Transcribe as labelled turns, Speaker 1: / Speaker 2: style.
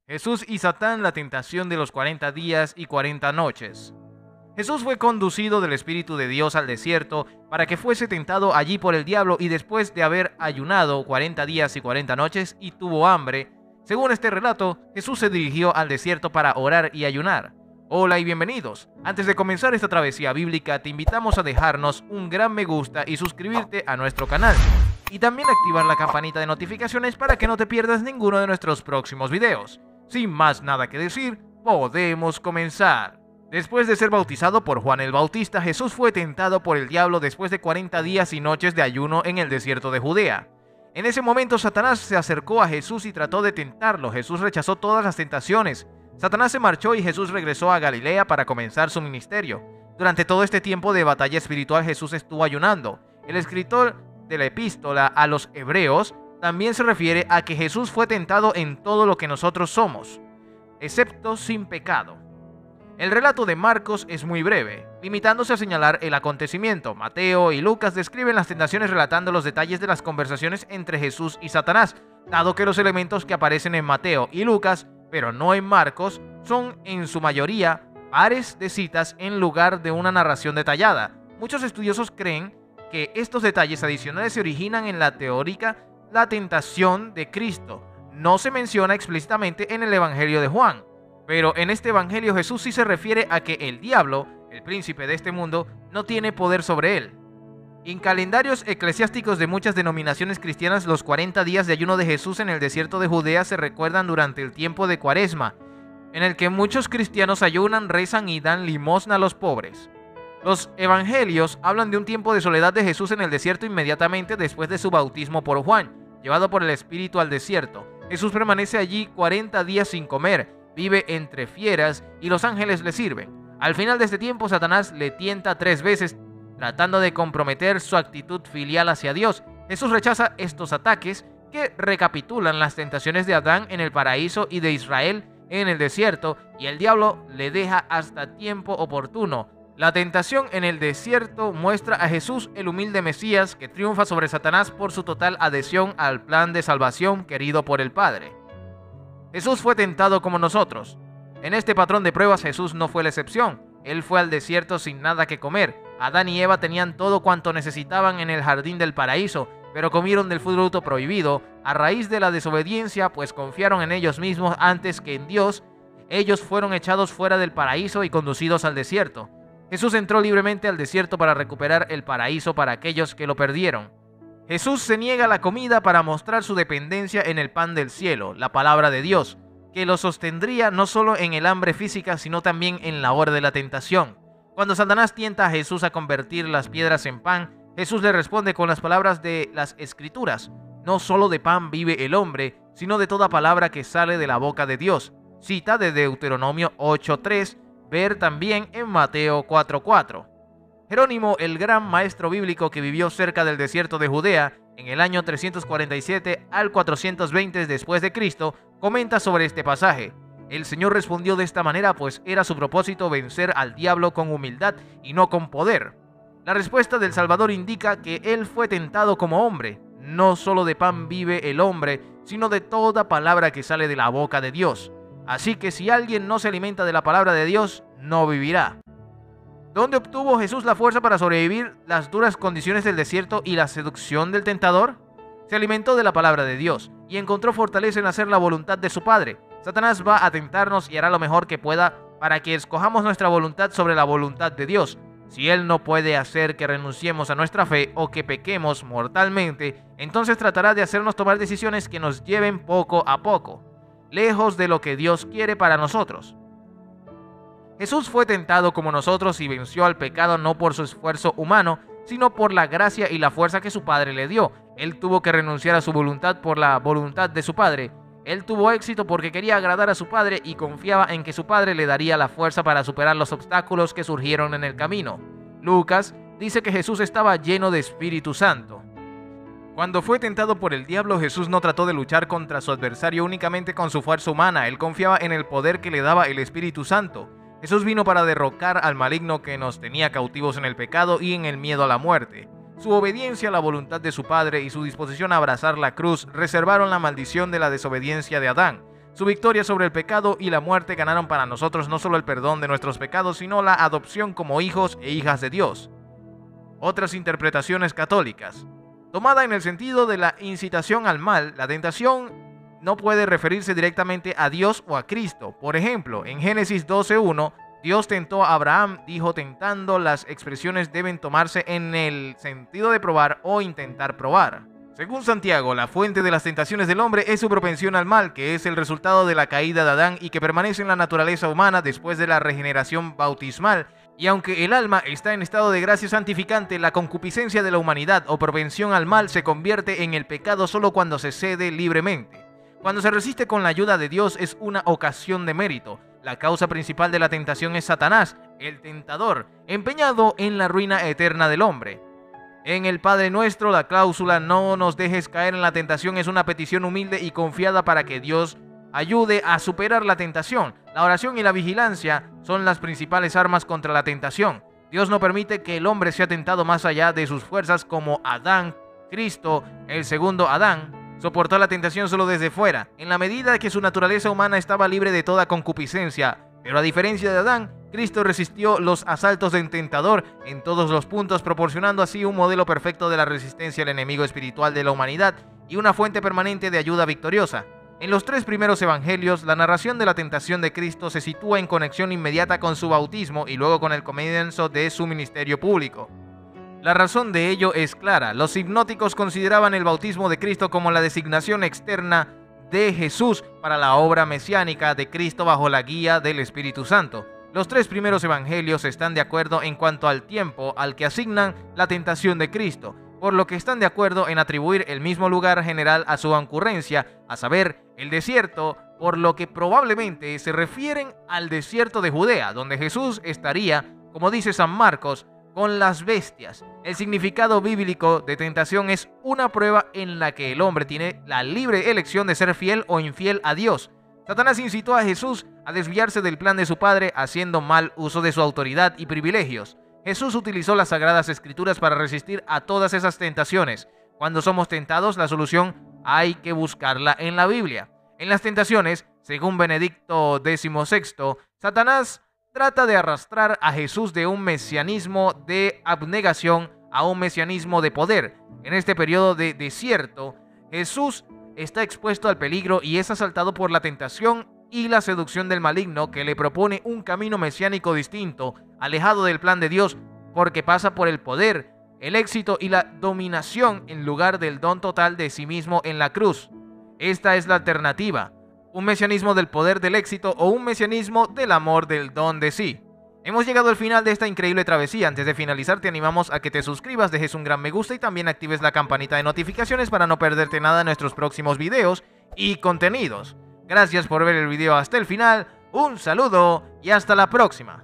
Speaker 1: Jesús y Satán, la tentación de los 40 días y 40 noches. Jesús fue conducido del Espíritu de Dios al desierto para que fuese tentado allí por el diablo, y después de haber ayunado 40 días y 40 noches y tuvo hambre, según este relato, Jesús se dirigió al desierto para orar y ayunar. Hola y bienvenidos. Antes de comenzar esta travesía bíblica, te invitamos a dejarnos un gran me gusta y suscribirte a nuestro canal. Y también activar la campanita de notificaciones para que no te pierdas ninguno de nuestros próximos videos. Sin más nada que decir, podemos comenzar. Después de ser bautizado por Juan el Bautista, Jesús fue tentado por el diablo después de 40 días y noches de ayuno en el desierto de Judea. En ese momento Satanás se acercó a Jesús y trató de tentarlo. Jesús rechazó todas las tentaciones. Satanás se marchó y Jesús regresó a Galilea para comenzar su ministerio. Durante todo este tiempo de batalla espiritual, Jesús estuvo ayunando. El escritor de la epístola a los Hebreos también se refiere a que Jesús fue tentado en todo lo que nosotros somos, excepto sin pecado. El relato de Marcos es muy breve, limitándose a señalar el acontecimiento. Mateo y Lucas describen las tentaciones relatando los detalles de las conversaciones entre Jesús y Satanás, dado que los elementos que aparecen en Mateo y Lucas, pero no en Marcos, son en su mayoría pares de citas en lugar de una narración detallada. Muchos estudiosos creen que estos detalles adicionales se originan en la teórica la tentación de Cristo. No se menciona explícitamente en el Evangelio de Juan, pero en este Evangelio Jesús sí se refiere a que el diablo, el príncipe de este mundo, no tiene poder sobre él. En calendarios eclesiásticos de muchas denominaciones cristianas, los 40 días de ayuno de Jesús en el desierto de Judea se recuerdan durante el tiempo de Cuaresma, en el que muchos cristianos ayunan, rezan y dan limosna a los pobres. Los evangelios hablan de un tiempo de soledad de Jesús en el desierto inmediatamente después de su bautismo por Juan, llevado por el Espíritu al desierto. Jesús permanece allí 40 días sin comer, vive entre fieras y los ángeles le sirven. Al final de este tiempo, Satanás le tienta 3 veces, tratando de comprometer su actitud filial hacia Dios. Jesús rechaza estos ataques, que recapitulan las tentaciones de Adán en el paraíso y de Israel en el desierto, y el diablo le deja hasta tiempo oportuno. La tentación en el desierto muestra a Jesús, el humilde Mesías, que triunfa sobre Satanás por su total adhesión al plan de salvación querido por el Padre. Jesús fue tentado como nosotros. En este patrón de pruebas Jesús no fue la excepción. Él fue al desierto sin nada que comer. Adán y Eva tenían todo cuanto necesitaban en el jardín del paraíso, pero comieron del fruto prohibido a raíz de la desobediencia, pues confiaron en ellos mismos antes que en Dios. Ellos fueron echados fuera del paraíso y conducidos al desierto. Jesús entró libremente al desierto para recuperar el paraíso para aquellos que lo perdieron. Jesús se niega a la comida para mostrar su dependencia en el pan del cielo, la palabra de Dios, que lo sostendría no solo en el hambre física, sino también en la hora de la tentación. Cuando Satanás tienta a Jesús a convertir las piedras en pan, Jesús le responde con las palabras de las Escrituras: no solo de pan vive el hombre, sino de toda palabra que sale de la boca de Dios. Cita de Deuteronomio 8:3, ver también en Mateo 4:4. Jerónimo, el gran maestro bíblico que vivió cerca del desierto de Judea en el año 347 al 420 después de Cristo, comenta sobre este pasaje. El Señor respondió de esta manera, pues era su propósito vencer al diablo con humildad y no con poder. La respuesta del Salvador indica que él fue tentado como hombre. No solo de pan vive el hombre, sino de toda palabra que sale de la boca de Dios. Así que si alguien no se alimenta de la palabra de Dios, no vivirá. ¿Dónde obtuvo Jesús la fuerza para sobrevivir las duras condiciones del desierto y la seducción del tentador? Se alimentó de la palabra de Dios y encontró fortaleza en hacer la voluntad de su Padre. Satanás va a tentarnos y hará lo mejor que pueda para que escojamos nuestra voluntad sobre la voluntad de Dios. Si él no puede hacer que renunciemos a nuestra fe o que pequemos mortalmente, entonces tratará de hacernos tomar decisiones que nos lleven poco a poco, lejos de lo que Dios quiere para nosotros. Jesús fue tentado como nosotros y venció al pecado no por su esfuerzo humano, sino por la gracia y la fuerza que su Padre le dio. Él tuvo que renunciar a su voluntad por la voluntad de su Padre. Él tuvo éxito porque quería agradar a su Padre y confiaba en que su Padre le daría la fuerza para superar los obstáculos que surgieron en el camino. Lucas dice que Jesús estaba lleno de Espíritu Santo. Cuando fue tentado por el diablo, Jesús no trató de luchar contra su adversario únicamente con su fuerza humana. Él confiaba en el poder que le daba el Espíritu Santo. Jesús vino para derrocar al maligno que nos tenía cautivos en el pecado y en el miedo a la muerte. Su obediencia a la voluntad de su Padre y su disposición a abrazar la cruz reservaron la maldición de la desobediencia de Adán. Su victoria sobre el pecado y la muerte ganaron para nosotros no solo el perdón de nuestros pecados, sino la adopción como hijos e hijas de Dios. Otras interpretaciones católicas. Tomada en el sentido de la incitación al mal, la tentación no puede referirse directamente a Dios o a Cristo. Por ejemplo, en Génesis 12:1, Dios tentó a Abraham, dijo tentando, las expresiones deben tomarse en el sentido de probar o intentar probar. Según Santiago, la fuente de las tentaciones del hombre es su propensión al mal, que es el resultado de la caída de Adán y que permanece en la naturaleza humana después de la regeneración bautismal. Y aunque el alma está en estado de gracia santificante, la concupiscencia de la humanidad o propensión al mal se convierte en el pecado solo cuando se cede libremente. Cuando se resiste con la ayuda de Dios es una ocasión de mérito. La causa principal de la tentación es Satanás, el tentador, empeñado en la ruina eterna del hombre. En el Padre Nuestro, la cláusula "no nos dejes caer en la tentación" es una petición humilde y confiada para que Dios ayude a superar la tentación. La oración y la vigilancia son las principales armas contra la tentación. Dios no permite que el hombre sea tentado más allá de sus fuerzas como Adán. Cristo, el segundo Adán, soportó la tentación solo desde fuera, en la medida que su naturaleza humana estaba libre de toda concupiscencia. Pero a diferencia de Adán, Cristo resistió los asaltos del tentador en todos los puntos, proporcionando así un modelo perfecto de la resistencia al enemigo espiritual de la humanidad y una fuente permanente de ayuda victoriosa. En los tres primeros evangelios, la narración de la tentación de Cristo se sitúa en conexión inmediata con su bautismo y luego con el comienzo de su ministerio público. La razón de ello es clara. Los hipnóticos consideraban el bautismo de Cristo como la designación externa de Jesús para la obra mesiánica de Cristo bajo la guía del Espíritu Santo. Los tres primeros evangelios están de acuerdo en cuanto al tiempo al que asignan la tentación de Cristo, por lo que están de acuerdo en atribuir el mismo lugar general a su ocurrencia, a saber, el desierto, por lo que probablemente se refieren al desierto de Judea, donde Jesús estaría, como dice San Marcos, con las bestias. El significado bíblico de tentación es una prueba en la que el hombre tiene la libre elección de ser fiel o infiel a Dios. Satanás incitó a Jesús a desviarse del plan de su Padre, haciendo mal uso de su autoridad y privilegios. Jesús utilizó las Sagradas Escrituras para resistir a todas esas tentaciones. Cuando somos tentados, la solución hay que buscarla en la Biblia. En las tentaciones, según Benedicto XVI, Satanás trata de arrastrar a Jesús de un mesianismo de abnegación a un mesianismo de poder. En este periodo de desierto, Jesús está expuesto al peligro y es asaltado por la tentación y la seducción del maligno, que le propone un camino mesiánico distinto, alejado del plan de Dios, porque pasa por el poder, el éxito y la dominación en lugar del don total de sí mismo en la cruz. Esta es la alternativa: un mesianismo del poder del éxito o un mesianismo del amor del don de sí. Hemos llegado al final de esta increíble travesía. Antes de finalizar, te animamos a que te suscribas, dejes un gran me gusta y también actives la campanita de notificaciones para no perderte nada de nuestros próximos videos y contenidos. Gracias por ver el video hasta el final, un saludo y hasta la próxima.